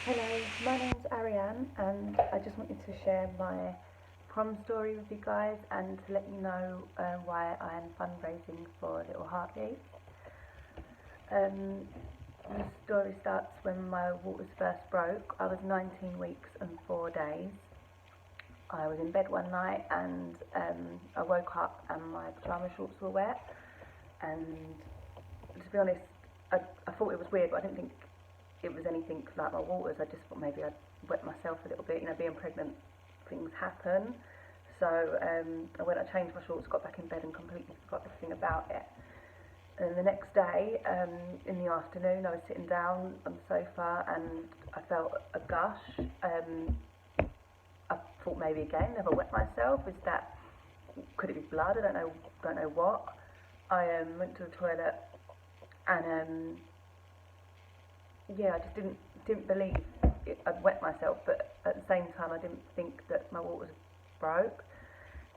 Hello, my name's Arrianne and I just wanted to share my prom story with you guys and to let you know why I am fundraising for Little Heartbeat. The story starts when my waters first broke. I was 19 weeks and 4 days. I was in bed one night and I woke up and my pyjama shorts were wet, and to be honest, I thought it was weird, but I didn't think it was anything like my waters. I just thought maybe I'd wet myself a little bit. You know, being pregnant, things happen. So I went, I changed my shorts, got back in bed and completely forgot everything about it. And the next day, in the afternoon, I was sitting down on the sofa and I felt a gush. I thought maybe again, have I wet myself? Could it be blood? I don't know what. I went to the toilet and I just didn't believe I'd wet myself, but at the same time I didn't think that my waters broke.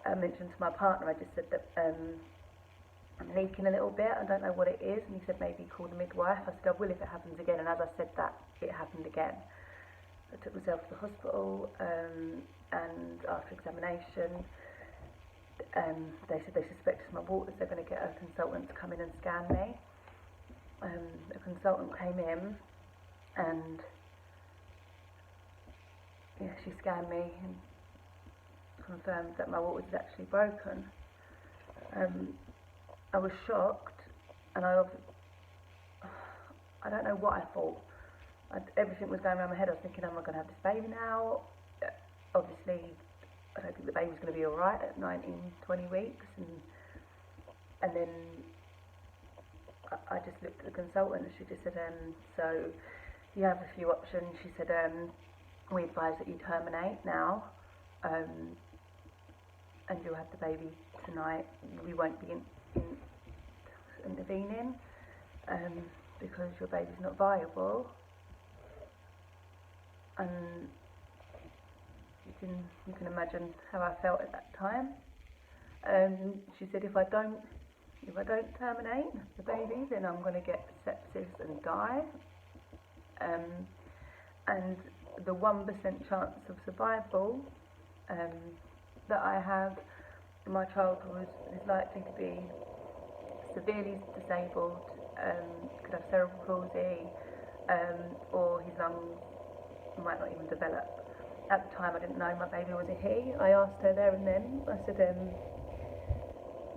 I mentioned to my partner, I just said that I'm leaking a little bit, I don't know what it is, and he said maybe call the midwife. I said I will if it happens again, and as I said that, it happened again. I took myself to the hospital, and after examination they said they suspected my waters. They're going to get a consultant to come in and scan me. A consultant came in and she scanned me and confirmed that my waters was actually broken. I was shocked, and I don't know what I thought. Everything was going around my head. I was thinking, am I going to have this baby now? Obviously, I don't think the baby's going to be alright at 19, 20 weeks. And then I just looked at the consultant and she just said, so you have a few options. She said, we advise that you terminate now, and you'll have the baby tonight. We won't be intervening because your baby's not viable. And you can imagine how I felt at that time. She said if I don't terminate the baby, then I'm going to get sepsis and die. And the 1% chance of survival that I have, my child is likely to be severely disabled, could have cerebral palsy, or his lungs might not even develop. At the time I didn't know my baby was a he. I asked her there and then, I said,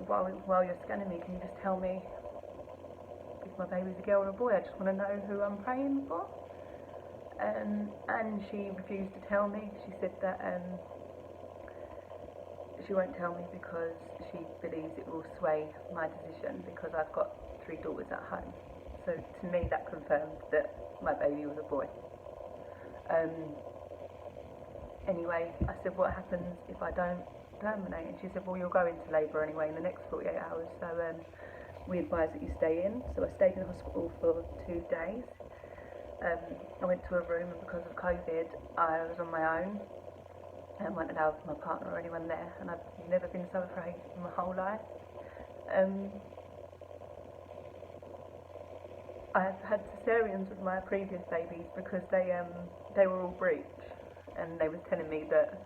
while you're scanning me, can you just tell me if my baby's a girl or a boy? I just want to know who I'm praying for. And she refused to tell me. She said that she won't tell me because she believes it will sway my decision because I've got 3 daughters at home. So to me that confirmed that my baby was a boy. Anyway, I said, what happens if I don't terminate? And she said, well, you'll go into labour anyway in the next 48 hours, so we advise that you stay in. So I stayed in hospital for 2 days. I went to a room, and because of COVID I was on my own and wasn't allowed my partner or anyone there, and I've never been so afraid in my whole life. I've had cesareans with my previous babies because they were all breech, and they was telling me that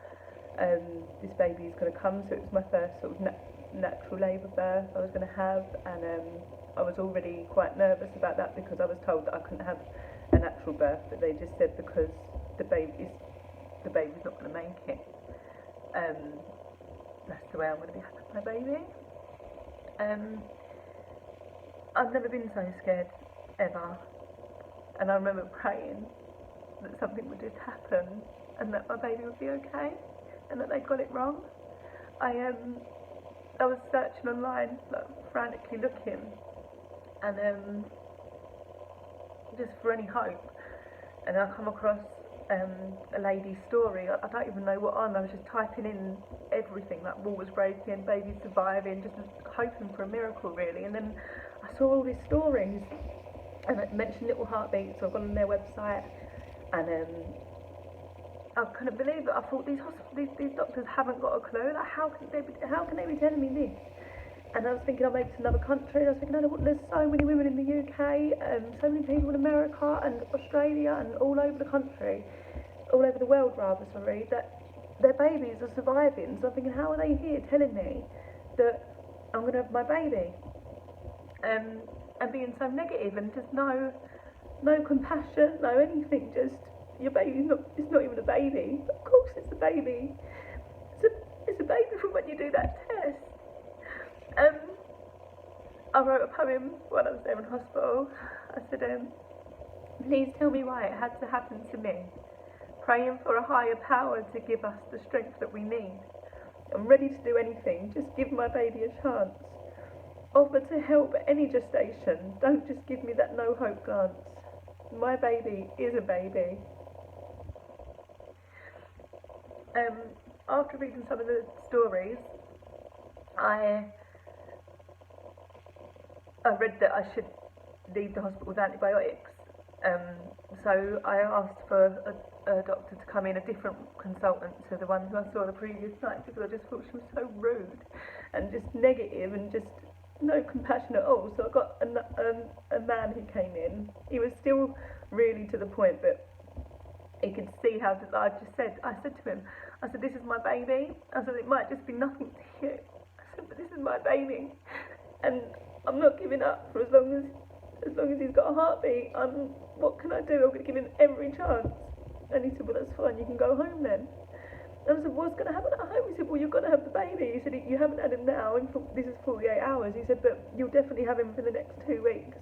this baby is going to come, so it was my first sort of natural labour birth I was going to have, and I was already quite nervous about that because I was told that I couldn't have a natural birth, but they just said because the baby's not going to make it, that's the way I'm going to be having my baby. I've never been so scared ever, and I remember praying that something would just happen and that my baby would be okay and that they got it wrong. I was searching online, like, frantically looking, and just for any hope, and I come across a lady's story. I don't even know what on. I was just typing in everything, like waters breaking, baby surviving, just hoping for a miracle really. And then I saw all these stories, and it mentioned Little Heartbeat, so I've gone on their website, and I couldn't believe it. I thought these doctors haven't got a clue. Like, how can they be telling me this? And I was thinking, maybe to another country. And I was thinking, there's so many women in the UK, so many people in America and Australia and all over the country, all over the world rather, sorry, that their babies are surviving. So I'm thinking, how are they here telling me that I'm going to have my baby? And being so negative and just no compassion, no anything, just your baby's it's not even a baby. But of course it's a baby. It's a baby from when you do that test. I wrote a poem while I was there in hospital. I said, please tell me why it had to happen to me. Praying for a higher power to give us the strength that we need. I'm ready to do anything, just give my baby a chance. Offer to help at any gestation, don't just give me that no hope glance. My baby is a baby. After reading some of the stories, I read that I should leave the hospital with antibiotics. So I asked for a doctor to come in, a different consultant to the one who I saw the previous night, because I just thought she was so rude and just negative and just no compassion at all. So I got a man who came in. He was still really to the point, but he could see how I said to him, I said, this is my baby. I said, it might just be nothing to you. I said, but this is my baby. And I'm not giving up for as long as he's got a heartbeat. What can I do? I'm going to give him every chance. And he said, well, that's fine, you can go home then. And I said, what's going to happen at home? He said, well, you're going to have the baby. He said, you haven't had him now, this is 48 hours. He said, but you'll definitely have him for the next 2 weeks.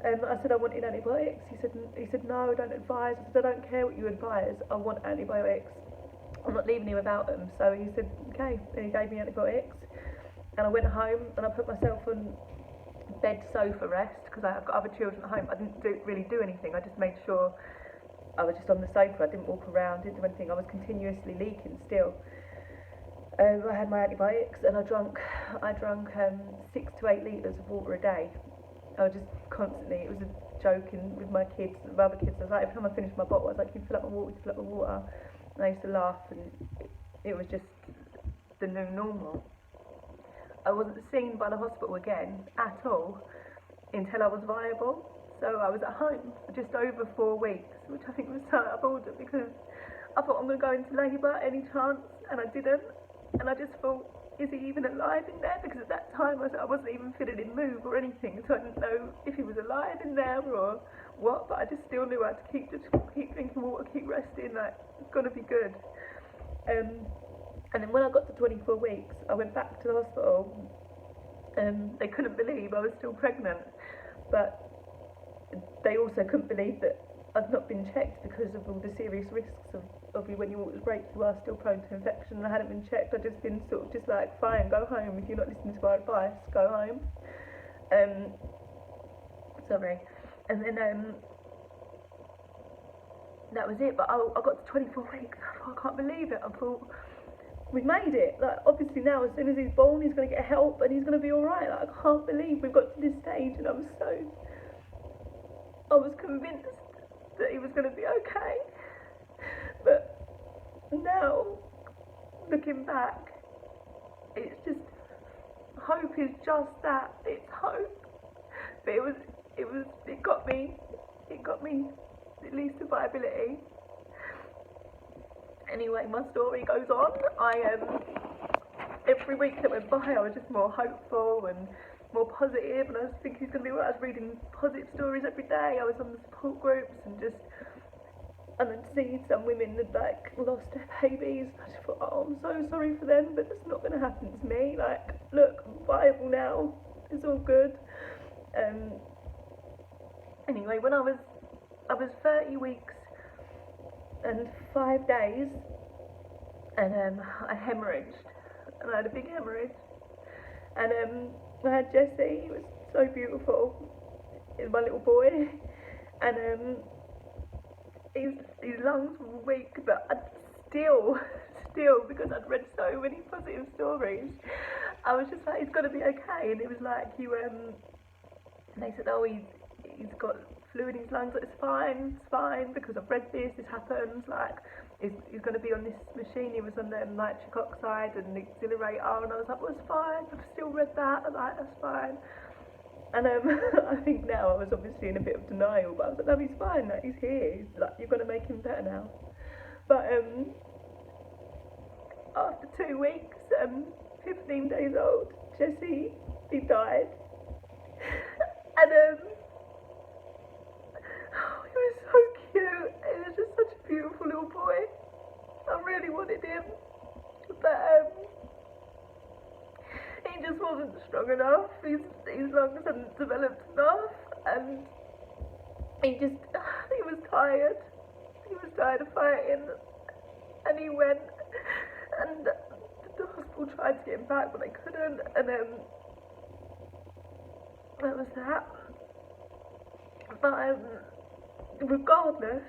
I said, I wanted antibiotics. He said, no, don't advise. I said, I don't care what you advise, I want antibiotics. I'm not leaving you without them. So he said, okay, and he gave me antibiotics. And I went home and I put myself on bed sofa rest, because I've got other children at home. I didn't really do anything. I just made sure I was just on the sofa. I didn't walk around, didn't do anything. I was continuously leaking still. I had my antibiotics and I drank 6 to 8 litres of water a day. I was just constantly, it was a joking with my kids, the other kids. I was like, every time I finished my bottle, I was like, you fill up my water. And I used to laugh, and it was just the new normal. I wasn't seen by the hospital again at all until I was viable. So I was at home for just over 4 weeks, which I think was so out of order, because I thought I'm going to go into labour any chance, and I didn't. And I just thought, is he even alive in there? Because at that time I wasn't even feeling him move or anything, so I didn't know if he was alive in there or what, but I just still knew I had to keep drinking water, keep resting, like, it's got to be good. And then when I got to 24 weeks, I went back to the hospital, and they couldn't believe I was still pregnant, but they also couldn't believe that I'd not been checked because of all the serious risks of when your water's break, you are still prone to infection. And I hadn't been checked. I'd just been sort of just like, fine, go home. If you're not listening to my advice, go home. Sorry. And then that was it. But I got to 24 weeks. I thought, I can't believe it. I thought, we made it. Like, obviously now, as soon as he's born, he's going to get help and he's going to be all right. Like, I can't believe we've got to this stage, and I was convinced that he was going to be okay. But now, looking back, it's just, hope is just that. It's hope. But it got me at least to viability. Anyway, my story goes on. Every week that went by, I was just more hopeful and more positive, and I was thinking he's going to be right. I was reading positive stories every day. I was on the support groups, and then see some women had like lost their babies. I just thought, oh, I'm so sorry for them, but that's not going to happen to me. Like, look, I'm viable now. It's all good. Anyway, when I was 30 weeks and 5 days, and I hemorrhaged, and I had a big hemorrhage, and I had Jesse. He was so beautiful. He was my little boy, and his lungs were weak, but I'd still, because I'd read so many positive stories, I was just like, he's got to be okay. And it was like, and they said, oh, he's got fluid in his lungs. Like, it's fine, because I've read this happens. Like, he's going to be on this machine. He was on the nitric oxide and the accelerator, and I was like, well, it's fine, I've still read that, I'm like, that's fine. And I think now I was obviously in a bit of denial, but I was like, no, he's fine, like, he's here, he's like, you're going to make him better now. But after 2 weeks, 15 days old, Jesse, he died. And he was so cute. He was just such a beautiful little boy. I really wanted him, but he just wasn't strong enough. His lungs hadn't developed enough, and he was tired. He was tired of fighting, and he went, and the hospital tried to get him back, but they couldn't, and that was that. But regardless,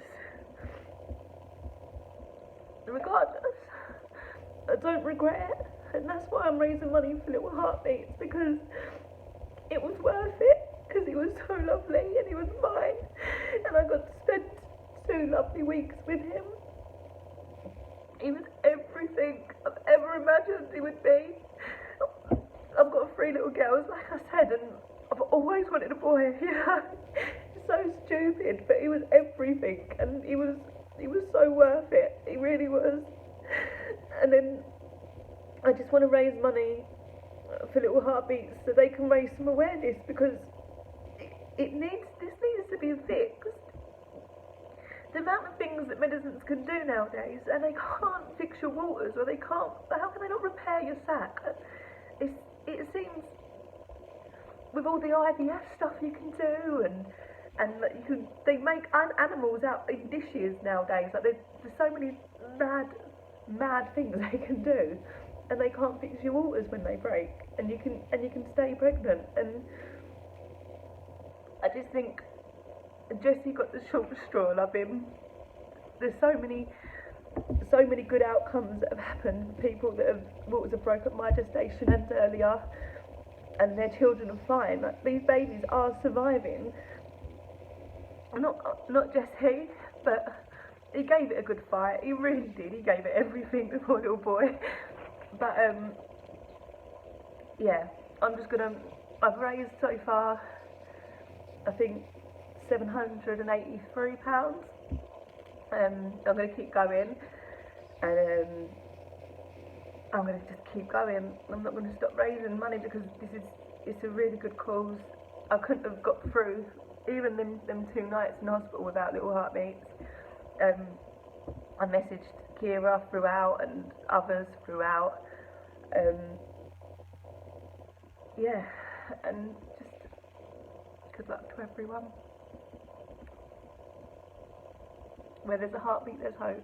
I don't regret it, and that's why I'm raising money for Little Heartbeats, because it was worth it, because he was so lovely and he was mine, and I got to spend 2 lovely weeks with him. He was everything I've ever imagined he would be. I've got 3 little girls, like I said, and I've always wanted a boy, you know. It's so stupid, but he was everything, and he was so worth it. He really was. And then I just want to raise money for Little Heartbeats so they can raise some awareness, because this needs to be fixed. The amount of things that medicines can do nowadays, and they can't fix your waters, or how can they not repair your sac? It seems, with all the IVF stuff you can do, and they make animals out in dishes nowadays. Like there's so many mad things they can do, and they can't fix your waters when they break, and you can stay pregnant. And I just think Jesse got the short straw. Love him. There's so many good outcomes that have happened. People that have waters have broke at my gestation and earlier, and their children are fine. Like, these babies are surviving. Not Jesse, but he gave it a good fight. He really did. He gave it everything, the poor little boy. But yeah, I've raised so far, I think, £783. I'm going to keep going, and I'm going to just keep going. I'm not going to stop raising money, because it's a really good cause. I couldn't have got through even them 2 nights in hospital without Little Heartbeats. I messaged Kira throughout and others throughout. Yeah, and just good luck to everyone. Where there's a heartbeat, there's hope.